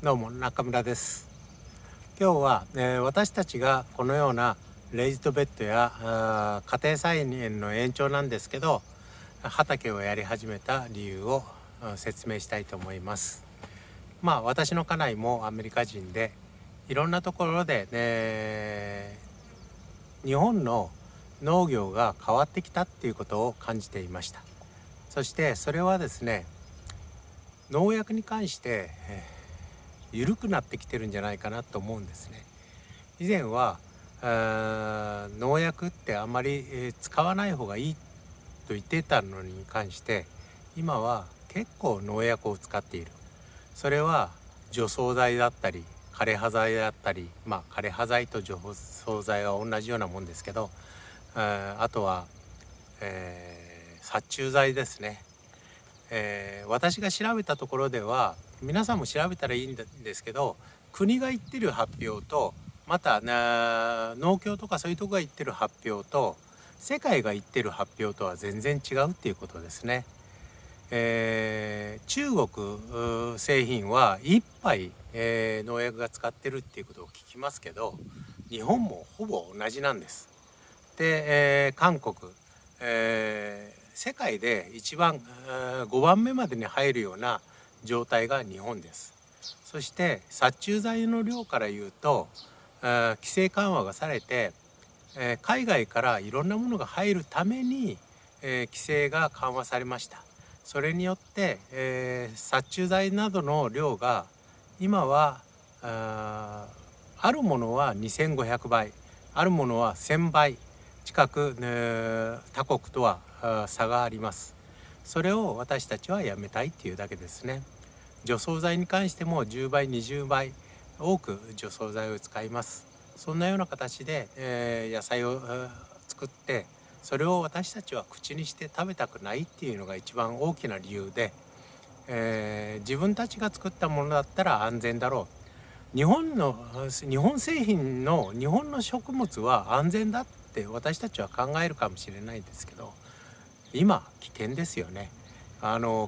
どうも中村です。今日は、私たちがこのようなレイズドベッドや家庭菜園の延長なんですけど、畑をやり始めた理由を説明したいと思います。私の家内もアメリカ人で、いろんなところで、日本の農業が変わってきたっていうことを感じていました。そしてそれはですね、農薬に関して、緩くなってきてるんじゃないかなと思うんですね。以前は農薬ってあんまり、使わない方がいいと言ってたのに関して、今は結構農薬を使っている。それは除草剤だったり枯葉剤だったり、枯葉剤と除草剤は同じようなもんですけど、あとは、殺虫剤ですね。私が調べたところでは、皆さんも調べたらいいんですけど、国が言ってる発表と、また農協とかそういうとこが言ってる発表と、世界が言ってる発表とは全然違うっていうことですね。中国製品は1杯、農薬が使ってるっていうことを聞きますけど、日本もほぼ同じなんです。で、韓国、世界で一番5番目までに入るような状態が日本です。そして殺虫剤の量から言うと、規制緩和がされて、海外からいろんなものが入るために、規制が緩和されました。それによって、殺虫剤などの量が今はあるものは2500倍、あるものは1000倍近く、他国とは差があります。それを私たちはやめたいっていうだけですね。除草剤に関しても10倍20倍多く除草剤を使います。そんなような形で、野菜を作って、それを私たちは口にして食べたくないっていうのが一番大きな理由で、自分たちが作ったものだったら安全だろう、日本製品の日本の食物は安全だって私たちは考えるかもしれないんですけど、今危険ですよね。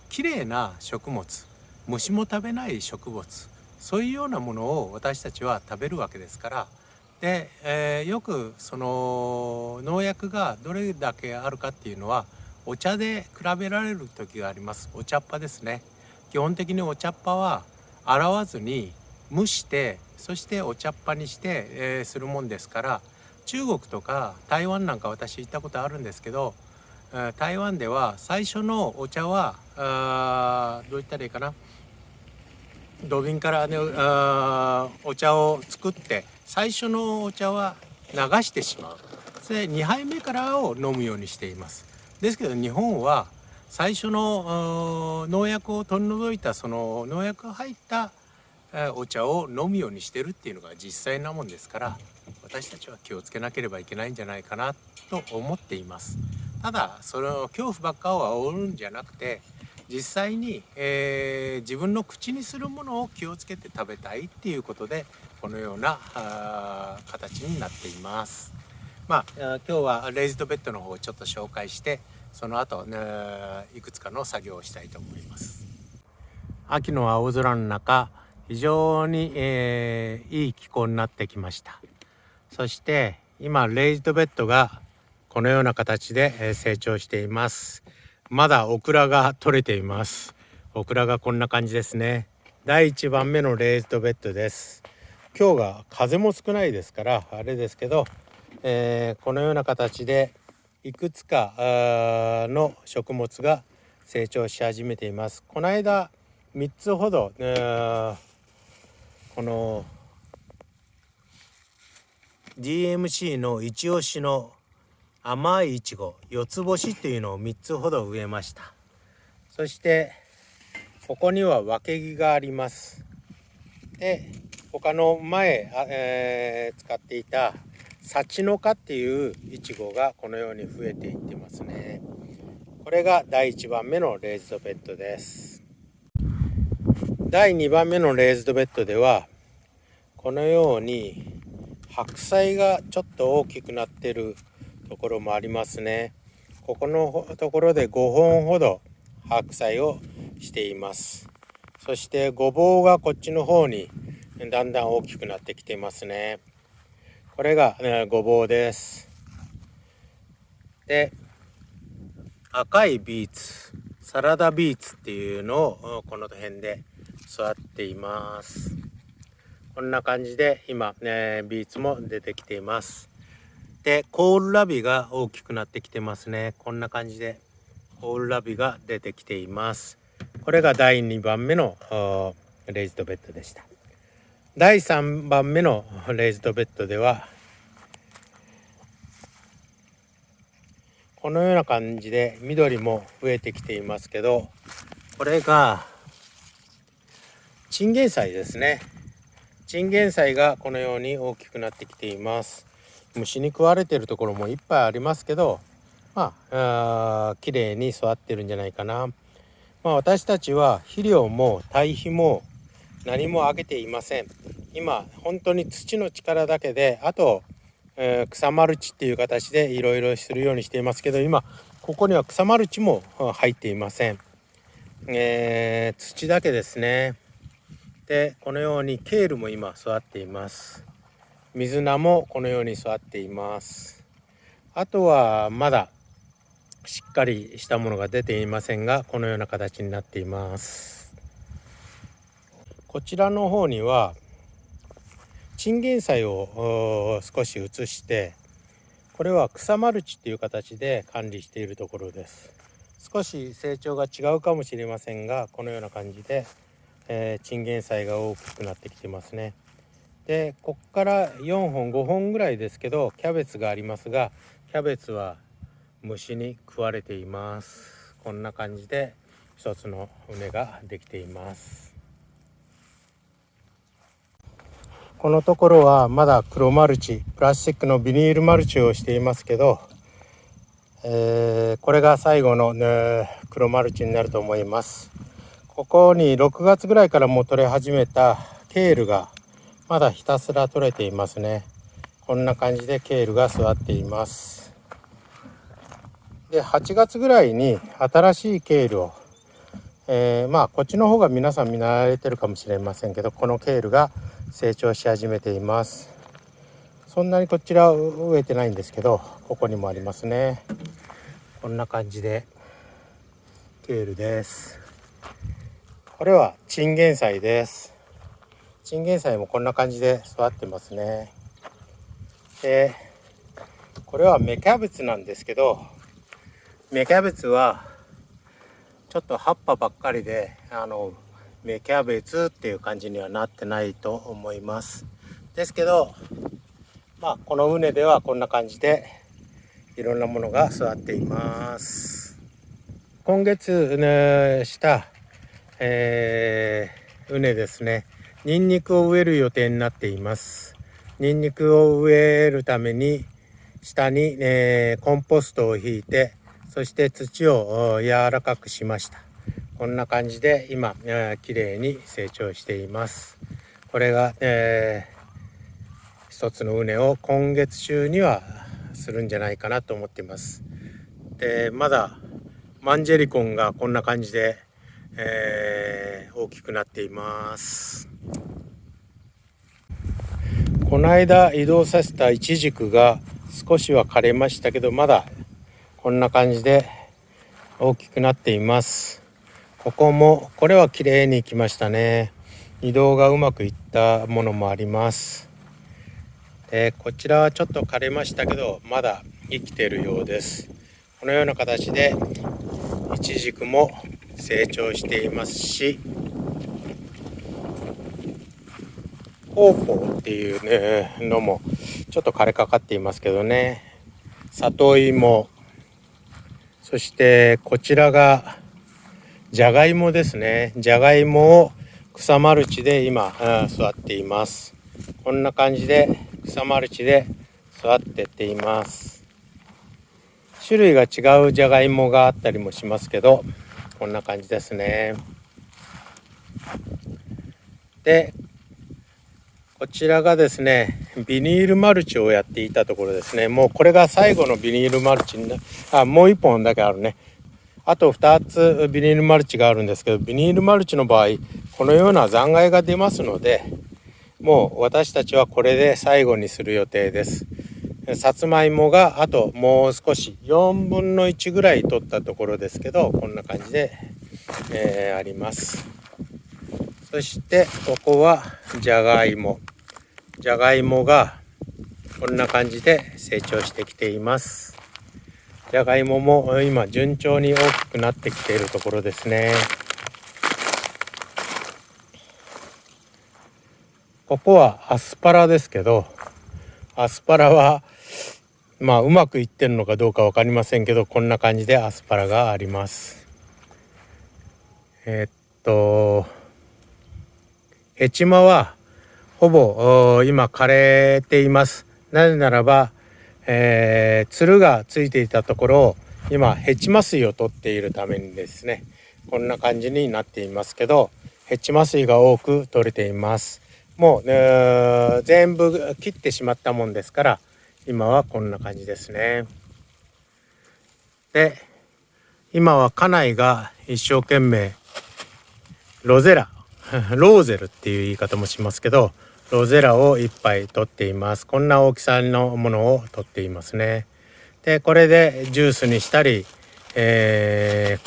綺麗な食物、虫も食べない植物、そういうようなものを私たちは食べるわけですから。で、よくその農薬がどれだけあるかっていうのはお茶で比べられる時があります。お茶っ葉ですね。基本的にお茶っ葉は洗わずに蒸して、そしてお茶っ葉にして、するもんですから。中国とか台湾なんか私行ったことあるんですけど、台湾では最初のお茶はどう言ったらいいかな、土瓶からね、お茶を作って最初のお茶は流してしまう。それ2杯目からを飲むようにしています。ですけど日本は最初の農薬を取り除いた、その農薬が入ったお茶を飲むようにしてるっていうのが実際なもんですから、私たちは気をつけなければいけないんじゃないかなと思っています。ただその恐怖ばっかを煽るんじゃなくて、実際に、自分の口にするものを気をつけて食べたいっていうことで、このような形になっています。今日はレイズドベッドの方をちょっと紹介して、その後、いくつかの作業をしたいと思います。秋の青空の中、非常に、いい気候になってきました。そして今レイズドベッドがこのような形で成長しています。まだオクラが取れています。オクラがこんな感じですね。第1番目のレイズドベッドです。今日が風も少ないですからあれですけど、このような形でいくつかの食物が成長し始めています。この間3つほど、この DMC の一押しの甘いいちご四つ星というのを3つほど植えました。そしてここには分け木があります。で他の前、使っていた幸の花っていういちごがこのように増えていってますね。これが第1番目のレイズドベッドです。第2番目のレイズドベッドではこのように白菜がちょっと大きくなっているところもありますね。ここのところで5本ほど白菜をしています。そしてごぼうがこっちの方にだんだん大きくなってきていますね。これが、ごぼうです。で、赤いビーツ、サラダビーツっていうのをこの辺で育っています。こんな感じで今、ビーツも出てきています。で、コールラビが大きくなってきてますね。こんな感じでコールラビが出てきています。これが第2番目のレイズドベッドでした。第3番目のレイズドベッドではこのような感じで緑も増えてきていますけど、これがチンゲン菜ですね。チンゲン菜がこのように大きくなってきています。虫に食われているところもいっぱいありますけど、綺麗に育ってるんじゃないかな。私たちは肥料も堆肥も何もあげていません。今本当に土の力だけで、あと、草マルチっていう形でいろいろするようにしていますけど、今ここには草マルチも入っていません。土だけですね。で、このようにケールも今育っています。水菜もこのように育っています。あとはまだしっかりしたものが出ていませんが、このような形になっています。こちらの方にはチンゲン菜を少し移して、これは草マルチっていう形で管理しているところです。少し成長が違うかもしれませんが、このような感じで、チンゲン菜が大きくなってきてますね。で、こっから4本5本ぐらいですけどキャベツがありますが、キャベツは虫に食われています。こんな感じで一つの畝ができています。このところはまだ黒マルチ、プラスチックのビニールマルチをしていますけど、これが最後の、黒マルチになると思います。ここに6月ぐらいからもう取れ始めたケールがまだひたすら取れていますね。こんな感じでケールが育っています。で、8月ぐらいに新しいケールを、こっちの方が皆さん見慣れてるかもしれませんけど、このケールが成長し始めています。そんなにこちら植えてないんですけど、ここにもありますね。こんな感じでケールです。これはチンゲン菜です。チンゲン菜もこんな感じで育ってますね。で、これは芽キャベツなんですけど、芽キャベツはちょっと葉っぱばっかりで芽キャベツっていう感じにはなってないと思います。ですけど、この畝ではこんな感じでいろんなものが育っています。今月、した畝ですね、ニンニクを植える予定になっています。ニンニクを植えるために下に、コンポストをひいて、そして土を柔らかくしました。こんな感じで今、きれいに成長しています。これが、一つの畝を今月中にはするんじゃないかなと思っています。で、まだマンジェリコンがこんな感じで、大きくなっています。この間移動させたイチジクが少しは枯れましたけど、まだこんな感じで大きくなっています。ここもこれは綺麗にいきましたね。移動がうまくいったものもあります。こちらはちょっと枯れましたけど、まだ生きているようです。このような形でイチジクも成長していますし、ポーポーっていうねのもちょっと枯れかかっていますけどね。里芋、そしてこちらがじゃがいもですね。じゃがいもを草マルチで今育っています。こんな感じで草マルチで育ってっています。種類が違うじゃがいもがあったりもしますけど、こんな感じですね。で、こちらがですね、ビニールマルチをやっていたところですね。もうこれが最後のビニールマルチにもう1本だけあるね。あと2つビニールマルチがあるんですけど、ビニールマルチの場合、このような残骸が出ますので、もう私たちはこれで最後にする予定です。さつまいもがあともう少し4分の1ぐらい取ったところですけど、こんな感じで、あります。そしてここはじゃがいもがこんな感じで成長してきています。じゃがいもも今順調に大きくなってきているところですね。ここはアスパラですけど、アスパラはうまくいってるのかどうか分かりませんけど、こんな感じでアスパラがあります。ヘチマはほぼ今枯れています。なぜならば、つるがついていたところを今ヘチマ水を取っているためにですね、こんな感じになっていますけど、ヘチマ水が多く取れています。もう、全部切ってしまったもんですから、今はこんな感じですね。で、今は家内が一生懸命ローゼルっていう言い方もしますけど、ロゼラをいっぱい取っています。こんな大きさのものを取っていますね。で、これでジュースにしたり、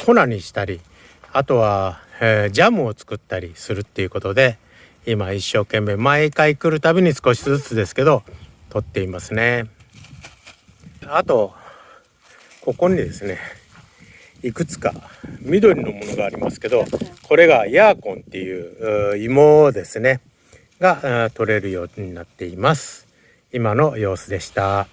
粉にしたり、あとは、ジャムを作ったりするっていうことで、今一生懸命毎回来るたびに少しずつですけど取っていますね。あとここにですね、いくつか緑のものがありますけど、これがヤーコンっていう芋ですねが取れるようになっています。今の様子でした。